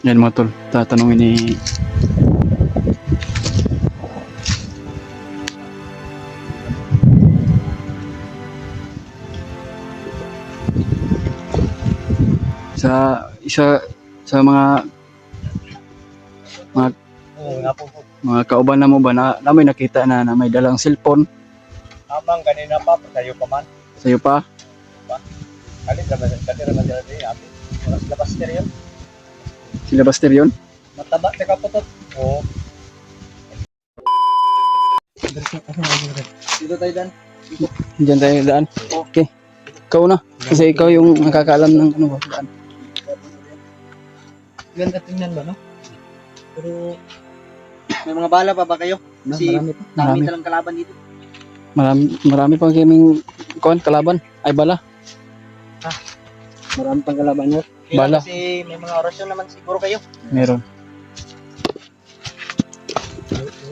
Yan mga tol, tatanungin ni sa isa sa mga Nga po po. mga kauban na mo ba na may nakita na may dalang cellphone Amang kanina pa, sa'yo pa man. sa'yo pa? Kalit naman sila din. Oras labas ka rin. Sila Buster yun? Mataba, teka putot. Oo. Dito tayo dan. Diyan tayo daan. Okay. Ikaw na. Kasi ikaw yung nakakaalam ng ano ba daan. Ganda tingnan ba, no? Pero, may mga bala pa ba kayo? Kasi Marami. dami talang kalaban dito. Marami pang kaming kalaban. Ay bala. Marami pang kalaban mo. Bala. Kasi may mga orasyon naman siguro kayo. Meron.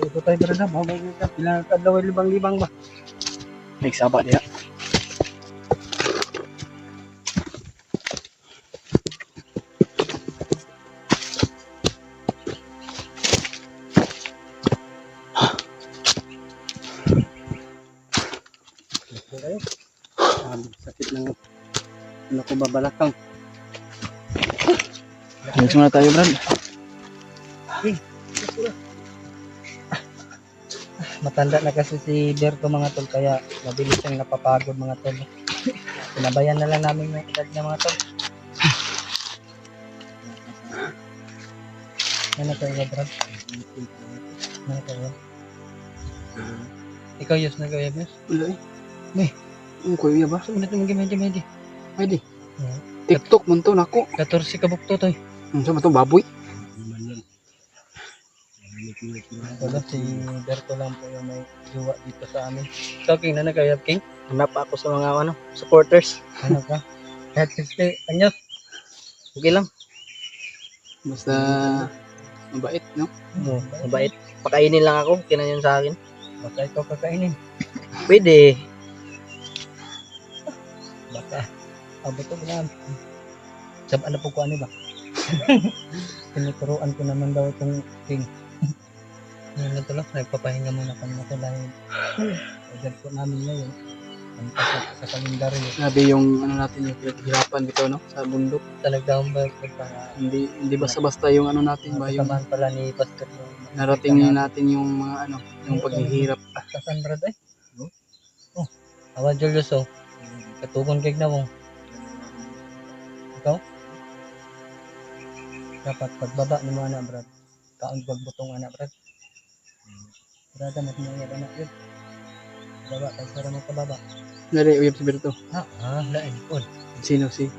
Ito tayo talaga, babay ka. Ilang kadlaw, libang-libang ba? Nagsaba niya. Sakit ng ano ko babalakang. Alis muna tayo, Brad. Matanda na kasi si Berto mga tol, kaya mabilis siyang napapagod mga tol. Pinabayan na lang namin yung edad niya mga tol. Ano kayo Brad? Ano kayo? Ikaw Yus, nag-ayab Yus? Wala eh. May. Ang kuya ba? So, ulit yung medyo. Pwede. TikTok man to nako. 14 kabukto to eh. Ano ba to baboy? Wala, si Berto lang po yung may jowa dito sa amin. Ikaw King, na nag-ayab King? Hanap ako sa mga supporters. Ano ka? Kahit 60 anyos. Okay lang. Basta mabait, no? Oo, mabait. Pakainin lang ako, kinayon sa akin. Baka ikaw kakainin. Pwede. Baka. Abuto ko na. Sab ano po ko ano ba? Tinuturuan ko naman daw itong King. Ngayon na lang, nagpapahinga muna kami na dahil edad po namin ngayon. Ang pasok sa kalendaryo. Grabe yung ano natin yung pinaghirapan dito, no? Sa bundok. Talagang para Hindi basta-basta yung ano natin ba yung kasamahan pala ni Pastor yung narating natin yung mga ano, yung paghihirap. sa San Brad eh. Oh, awa Julius oh. Katugon kay na mo. Ikaw? Dapat pagbaba ni mo anak Brad. Kaon pagbutong anak Brad. Brad mas mga anak yun. Baba, para mo kababa. Dari uyab si Berto. Lain po. Sino si?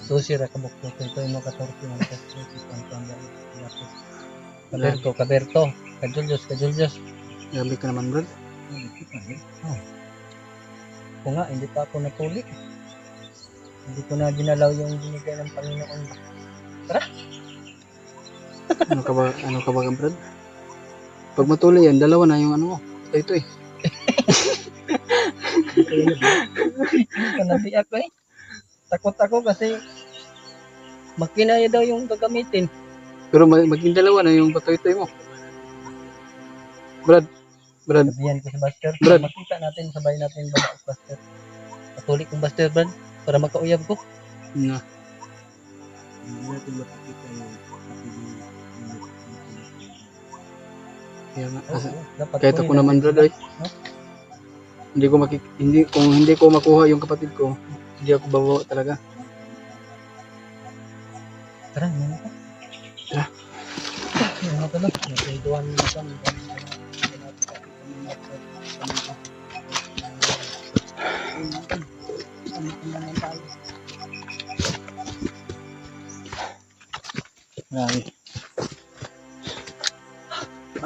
Susi ra kabukto ito yung mga 14 mga Kaberto, Kajulius. Grabe ka naman, Brad. Kung nga, hindi pa ako natulik. Hindi ko na ginalaw yung binigay ng Panginoon. Ano ka ba, Brad? Pag matuloy yan, dalawa na yung ano mo. Ito eh. Kanabi ako eh. Takot ako kasi makinaya daw yung gagamitin. Pero maging dalawa na yung patoy-toy mo. Brad. Sabihan ko si Buster. Brad. Makita natin, sabay natin baba ang Buster. Patulik kong Buster, Brad. Para makauyab ko. Na. Hindi natin makikita yung Kaya nga, dapat kahit ako naman, Brad, ay. Kung hindi ko makuha yung kapatid ko, hindi ako babawa talaga. Tara, ano ka? Tara. Ano ka lang? Nagduhan mo ka. Grabe.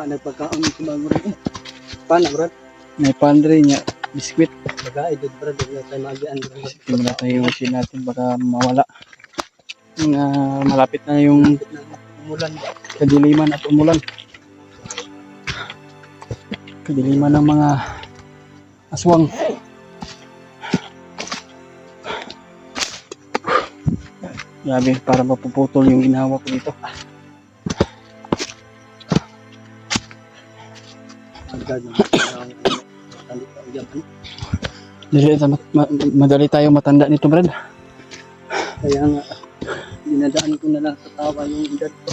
Nagpagkaon si bago rin. Paano, Brad? May pandre niya. Biskwit. Baga, edad, Brad. Huwag na tayo magian. Sige na tayo yung machine natin baka mawala. Malapit na yung Umulan ba? kadiliman at umulan. Kadiliman ng mga aswang. Grabe, para mapuputol yung ginawa ko dito. Madali tayo matanda nito, Brad. Kaya nga, dinadaan ko na lang sa tawa yung edad ko.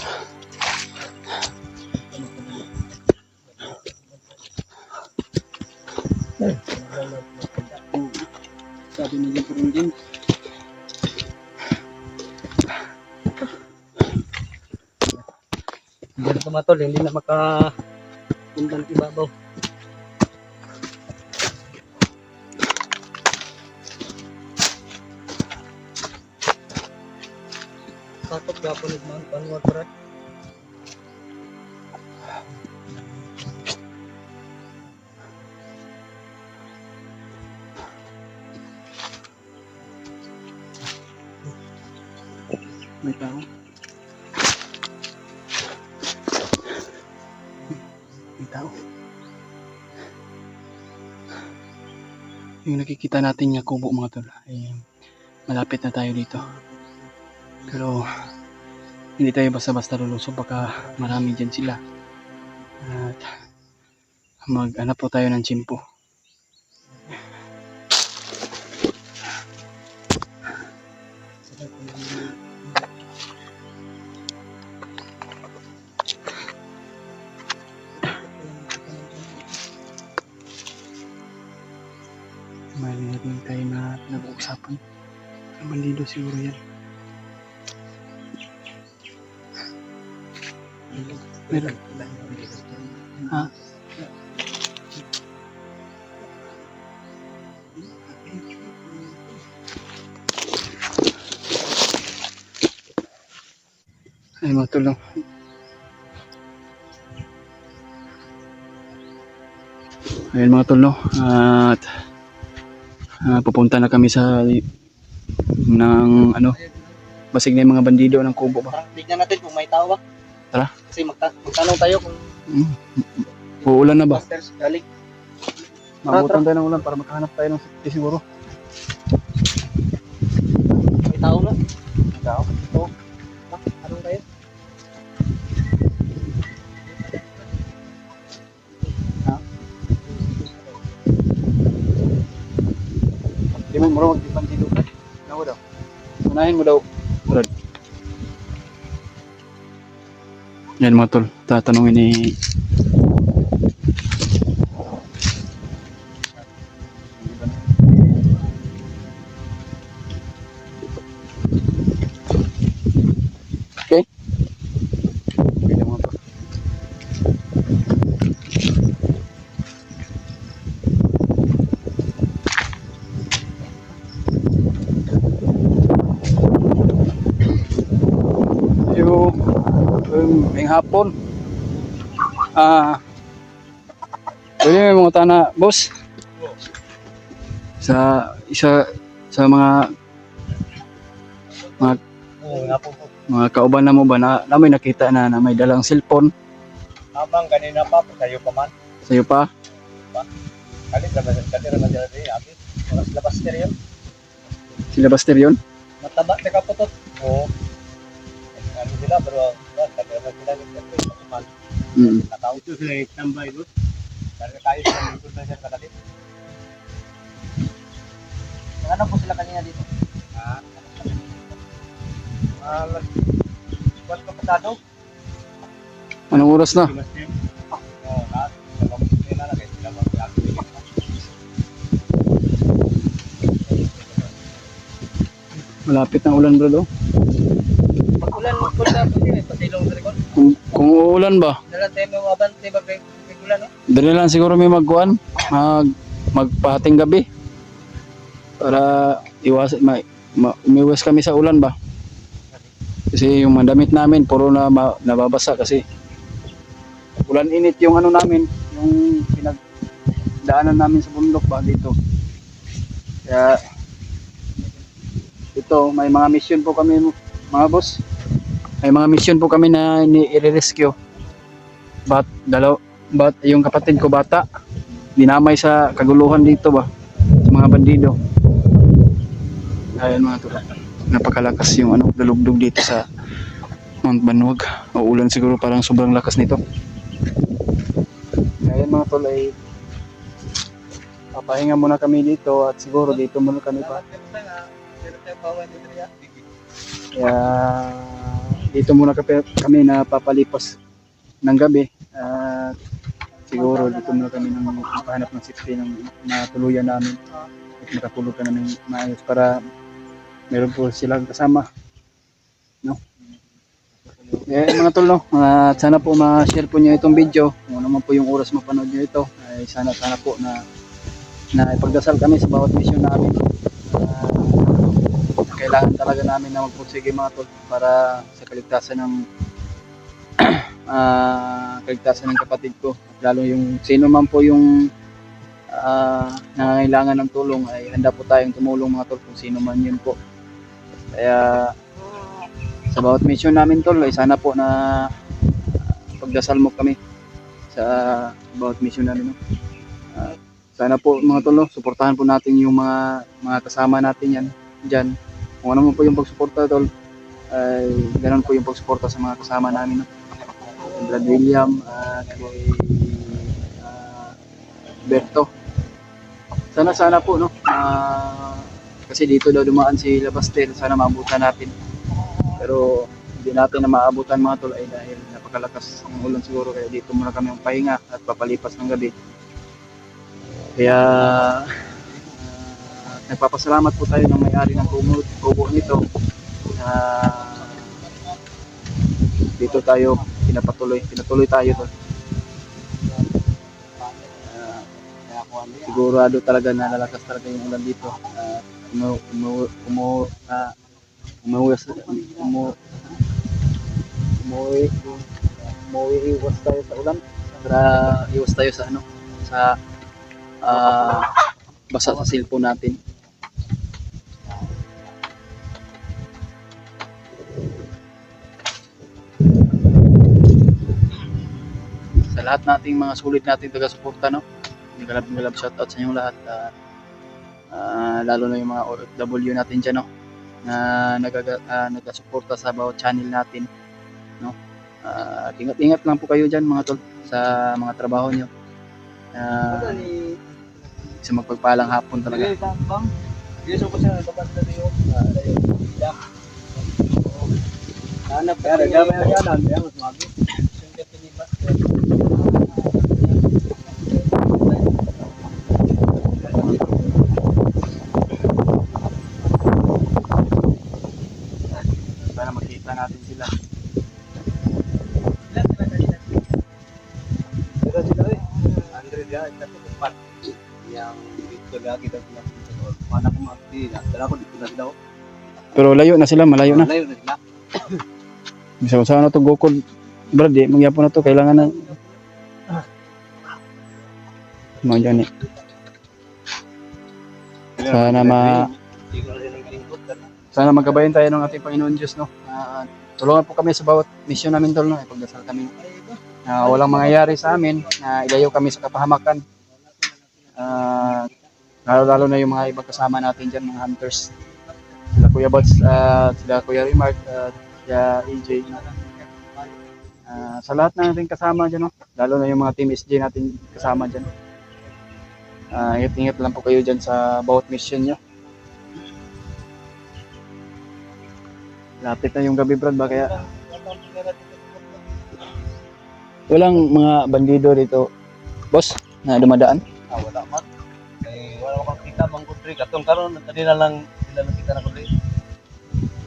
Sabi ni Lebron James, hindi na tumatol, hindi na makapundan ibabaw. Sakot gapon ni Mount Panwar para. May tao. May tao. Yung nakikita natin yung kubo mga tol, ay malapit na tayo dito. Pero hindi tayo basta-basta lulusog, baka marami dyan sila. At mag-hanap po tayo ng tsimpo. May natin tayo na nag-uusapan. Ang bandido siguro yan. Meron. Ha? Ay, matulong. Ayun mga tol, no? At pupunta na kami sa ng ano, basig na yung mga bandido ng kubo ba. Tignan natin kung may tao ba. Tara. Kasi magtanong tayo kung Uulan na ba? masters galing. Mabutan tayo ng ulan para makahanap tayo ng safety siguro. May tao na. May tao? Oo. Anong tayo? Ha? Di mo marunong di bandido ka? Ano daw? Unahin mo daw. Brad. Yan mga tol, tatanungin ni okay? Okay na mga tol. May hapon. Pwede may mga tana, boss. Sa isa sa mga Oo, nga po. mga kauban na mo ba na may nakita na may dalang cellphone Habang kanina pa, sa'yo pa man. sa'yo pa? Kalit naman sila rin, abi. Oras labas na rin. Sila Buster yun? Mataba, nakaputot. Oo. Ano sila, pero kati naman sila nagkakit. Natawag ito sila yung tambay doon. Dahil tayo sila lingkod na siya kakalit. Ano po sila kanina dito? Alas, buwan ka patado? Anong oras na? Oo, lahat. Sila na, sila mag-activate. Malapit na ulan bro do. Pag-ulan mo po na po din, pasilong sa likod. Kung uulan ba? Dala tayo mga abante, pag-ulan, no? Dali lang siguro may magpahating gabi. Para umiwas kami sa ulan ba? Kasi yung mga damit namin puro na nababasa kasi ulan init yung ano namin, yung pinagdaanan namin sa bundok ba dito. Kaya ito, may mga mission po kami mga boss. May mga mission po kami na i-rescue. But yung kapatid ko bata, dinamay sa kaguluhan dito ba, sa mga bandido. Ayun mga tulad. napakalakas yung dalugdog dito sa Mount Banwag. O ulan siguro, parang sobrang lakas nito. Ngayon mga tol ay papahinga muna kami dito at siguro dito muna kami pa. Kaya dito muna kami na papalipas ng gabi. At siguro dito muna kami nang makahanap ng safety ng matuluyan namin at makatulog ka namin maayos para meron po silang kasama, no? Mga tol, no? At sana po ma-share po niyo itong video. Kung ano man po yung oras mapanood niyo ito, ay sana po na ipagdasal kami sa bawat mission namin. Kailangan talaga namin na magpursige mga tol para sa kaligtasan ng kapatid ko. At lalo yung sino man po yung nangangailangan ng tulong, ay handa po tayong tumulong mga tol, kung sino man yun po. Kaya sa bawat mission namin tol, ay sana po na pagdasal mo kami sa bawat mission namin, no? Sana po mga tol, no, suportahan po natin yung mga kasama natin yan dyan. Kung ano mo po yung pagsuporta tol, ay ganun po yung pagsuporta sa mga kasama namin, no? Brad William at kay Berto. Sana po, no, kasi dito daw dumaan si Labastel, sana maabutan natin. Pero hindi natin na maabutan mga tol ay dahil napakalakas ng ulan siguro, kaya dito muna kami pahinga at papalipas ng gabi. Kaya nagpapasalamat po tayo ng may-ari ng kubo nito na dito tayo pinatuloy tayo tol. Sigurado talaga na lalakas talaga yung ulan dito. Iwas tayo sa ulan para iwas tayo sa basa sa cellphone natin. Sa lahat nating mga sulit nating taga-suporta, no, galab shoutout sa inyong lahat. Lalo na yung mga OFW natin dyan, no, na nagasuporta sa bawat channel natin, no. Ingat lang po kayo dyan mga tol sa mga trabaho nyo. Sa magpagpalang hapon talaga. Sana makita natin sila. Pero layo na sila, malayo na. Malayo na sila. Bisa ko sana to gokod. Brad, magyapon na to, kailangan na. Mga dyan eh. Sana magkabayan tayo ng ating Panginoon Diyos, no. Tulungan po kami sa bawat mission namin tol, no. Ipagdasal kami. Walang mangyayari sa amin na ilayo kami sa kapahamakan. Lalo na yung mga ibang kasama natin dyan, mga hunters. Sila Kuya Bats, sila Kuya Remark, sila AJ. Sa lahat na natin kasama dyan, no? Lalo na yung mga team SJ natin kasama dyan. Ingat lang po kayo dyan sa bawat mission nyo. Lapit na yung gabi, Brad, ba kaya walang mga bandido dito, boss, na dumadaan? Wala man. Wala ko kita mang kudri. Katong karon tadi na lang sila nakita na kudri.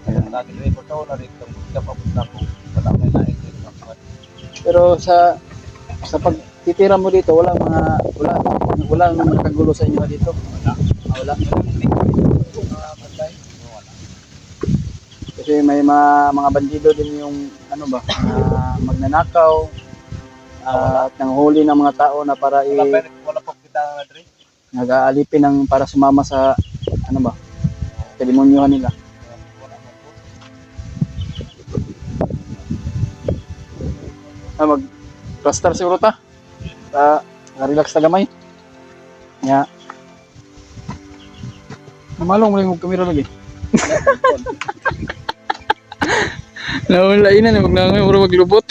Kaya nakagilay ko to na rito. Kapabot na ko. Wala may lain. Pero sa pagtitira mo dito, wala nang nakagulo sa inyo dito. Wala. Kasi may mga bandido din yung magnanakaw at nanghuli ng mga tao na para wala po kita na dre. nag-aalipin ng para sumama sa demonyohan nila. Mag-plaster siguro ta. Relax ta gamay. Nya. Namalong mo yung kamera lagi. Naunlainan, huwag na ngayon, puro maglubot.